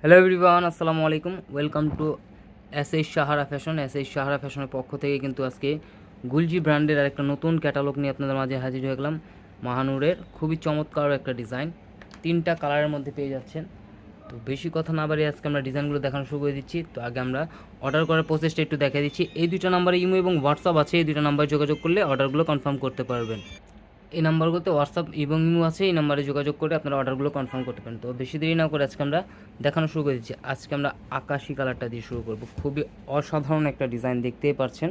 Hello everyone, আসসালামু আলাইকুম। Welcome to SS Sahara fashion. SS Sahara ফ্যাশনের পক্ষ থেকে কিন্তু আজকে গুলজি ব্র্যান্ডের আরেকটা নতুন ক্যাটালগ নিয়ে আপনাদের মাঝে হাজির হয়ে গেলাম। মাহানুরের খুবই চমৎকার একটা ডিজাইন, 3টা কালারের মধ্যে পেয়ে যাচ্ছেন। তো বেশি কথা না বাড়িয়ে আজকে আমরা ডিজাইনগুলো দেখানো শুরু করে দিচ্ছি। তো আগে আমরা অর্ডার করার প্রসেসটা একটু দেখিয়ে দিচ্ছি। এই দুটো নাম্বারে ইমো এবং হোয়াটসঅ্যাপ আছে, এই দুটো নাম্বারে যোগাযোগ করলে অর্ডারগুলো কনফার্ম করতে পারবেন। এই নাম্বারগুলোতে হোয়াটসঅ্যাপ এবং ইমো আছে, এই নাম্বারে যোগাযোগ করে আপনারা অর্ডারগুলো কনফার্ম করতে পারেন। তো বেশি দেরি না করে আজকে আমরা দেখানো শুরু করে দিচ্ছি। আজকে আমরা আকাশি কালারটা দিয়ে শুরু করব। খুবই অসাধারণ একটা ডিজাইন, দেখতেই পাচ্ছেন।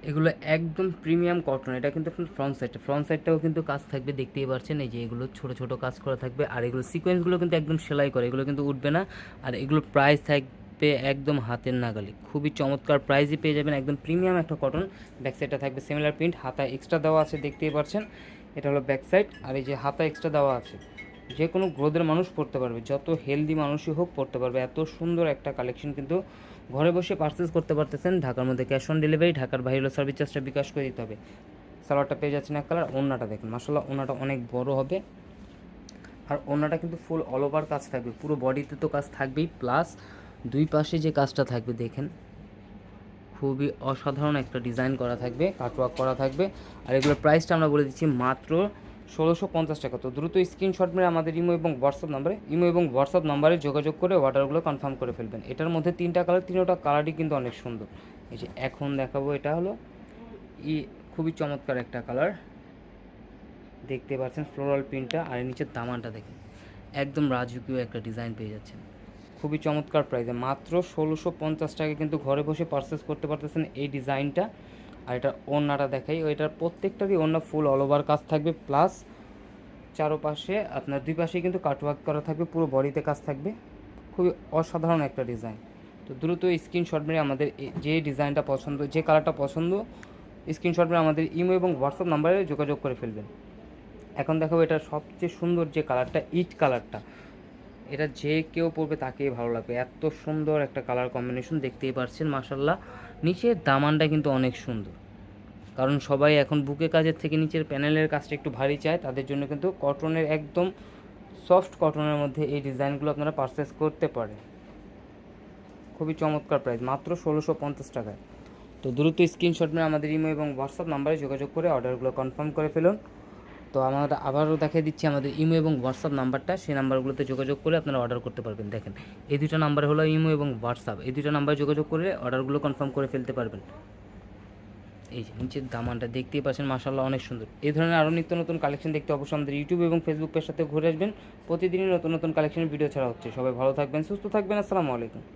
এগুলো একদম প্রিমিয়াম কটন। এটা কিন্তু ফ্রন্ট সাইডটাও কিন্তু কাজ থাকবে, দেখতেই পাচ্ছেন। এই যে এগুলো ছোট ছোট কাজ করা থাকবে, আর এগুলো সিকোয়েন্সগুলো কিন্তু একদম সেলাই করে, এগুলো কিন্তু উঠবে না। আর এগুলোর প্রাইস থাকবে একদম হাতের নাগালে, খুবই চমৎকার প্রাইসই পেয়ে যাবেন। একদম প্রিমিয়াম একটা কটন। ব্যাক সাইডটা থাকবে সিমিলার প্রিন্ট, হাতা এক্সট্রা দেওয়া আছে, দেখতেই পাচ্ছেন। এটা হলো ব্যাক সাইড, আর এই যে হাতা এক্সট্রা দেওয়া আছে। যে কোনো গ্রোথের মানুষ পড়তে পারবে, যত হেলদি মানুষই হোক পড়তে পারবে। এত সুন্দর একটা কালেকশন কিন্তু ঘরে বসে পারচেস করতে পারতেছেন। ঢাকার মধ্যে ক্যাশ অন ডেলিভারি, ঢাকার বাইরে হলো সার্ভিস চার্জটা বিকাশ করে দিতে হবে। সালোয়ারটা পেয়ে যাচ্ছেন এক কালার। ওড়নাটা দেখুন, মাশাআল্লাহ ওড়নাটা অনেক বড় হবে, আর ওড়নাটা কিন্তু ফুল অল ওভার কাজ থাকবে, পুরো বডিতে তো কাজ থাকবেই, প্লাস দুই পাশে যে কাজটা থাকবে দেখেন, খুবই অসাধারণ একটা ডিজাইন করা থাকবে, কাটওয়ার্ক করা থাকবে। আর এগুলোর প্রাইসটা আমরা বলে দিচ্ছি মাত্র 1650 টাকা। তো দ্রুত স্ক্রিনশট মেরে আমাদের ইমো এবং হোয়াটসঅ্যাপ নাম্বারে যোগাযোগ করে অর্ডারগুলো কনফার্ম করে ফেলবেন। এটার মধ্যে 3টা কালার, 3টা কালারই কিন্তু অনেক সুন্দর। এই যে এখন দেখাবো, এটা হলো খুবই চমৎকার একটা কালার, দেখতে পাচ্ছেন ফ্লোরাল প্রিন্টটা। আর নিচের দামানটা দেখেন, একদম রাজকীয় একটা ডিজাইন পেয়ে যাচ্ছেন, খুবই চমৎকার প্রাইসে। মাত্র 1650 টাকা কিন্তু ঘরে বসে পারচেস করতে পারতেছেন এই ডিজাইনটা। আর এটা ওড়নাটা দেখাই, এটার প্রত্যেকটারই ওড়না ফুল অল ওভার কাজ থাকবে, প্লাস চারোপাশে আপনার দুই পাশে কিন্তু কাটওয়ার্ক করা থাকবে, পুরো বডিতে কাজ থাকবে, খুবই অসাধারণ একটা ডিজাইন। তো দ্রুত স্ক্রিনশট মেরে আমাদের যে ডিজাইনটা পছন্দ, যে কালারটা পছন্দ, স্ক্রিনশট মেরে আমাদের ইমো এবং হোয়াটসঅ্যাপ নাম্বারে যোগাযোগ করে ফেলবেন। এখন দেখাবো এটা সবচেয়ে সুন্দর যে কালারটা, ইট কালারটা। এটা যে কেউ পরবে তাকেই ভালো লাগবে, এত সুন্দর একটা কালার কম্বিনেশন, দেখতেই পাচ্ছেন। মাশাল্লাহ নিচের দামানটা কিন্তু অনেক সুন্দর, কারণ সবাই এখন বুকে কাজের থেকে নিচের প্যানেলের কাজটা একটু ভারী চায়, তাদের জন্য কিন্তু কটনের একদম সফট কটনের মধ্যে এই ডিজাইনগুলো আপনারা পারচেস করতে পারেন। খুবই চমৎকার প্রাইস, মাত্র 1650 টাকায়। তো দ্রুত স্ক্রিনশট নিয়ে আমাদের ইমো এবং হোয়াটসঅ্যাপ নাম্বারে যোগাযোগ করে অর্ডারগুলো কনফার্ম করে ফেলুন। তো আমরা আবারও দেখিয়ে দিচ্ছি আমাদের ইমো এবং হোয়াটসঅ্যাপ নাম্বারটা, সেই নাম্বারগুলোতে যোগাযোগ করে আপনারা অর্ডার করতে পারবেন। দেখেন এই দুটো নাম্বার হলো ইমো এবং হোয়াটসঅ্যাপ, এই দুটো নাম্বারে যোগাযোগ করে অর্ডারগুলো কনফার্ম করে ফেলতে পারবেন। এই যে নিচের দামানটা দেখতেই পাচ্ছেন, মাশাআল্লাহ অনেক সুন্দর। এই ধরনের আরও নিত্য নতুন কালেকশন দেখতে অবশ্যই আমাদের ইউটিউব এবং ফেসবুক পেজের সাথে ঘুরে আসবেন। প্রতিদিনই নতুন নতুন কালেকশনের ভিডিও ছাড়া হচ্ছে। সবাই ভালো থাকবেন, সুস্থ থাকবেন। আসসালামু আলাইকুম।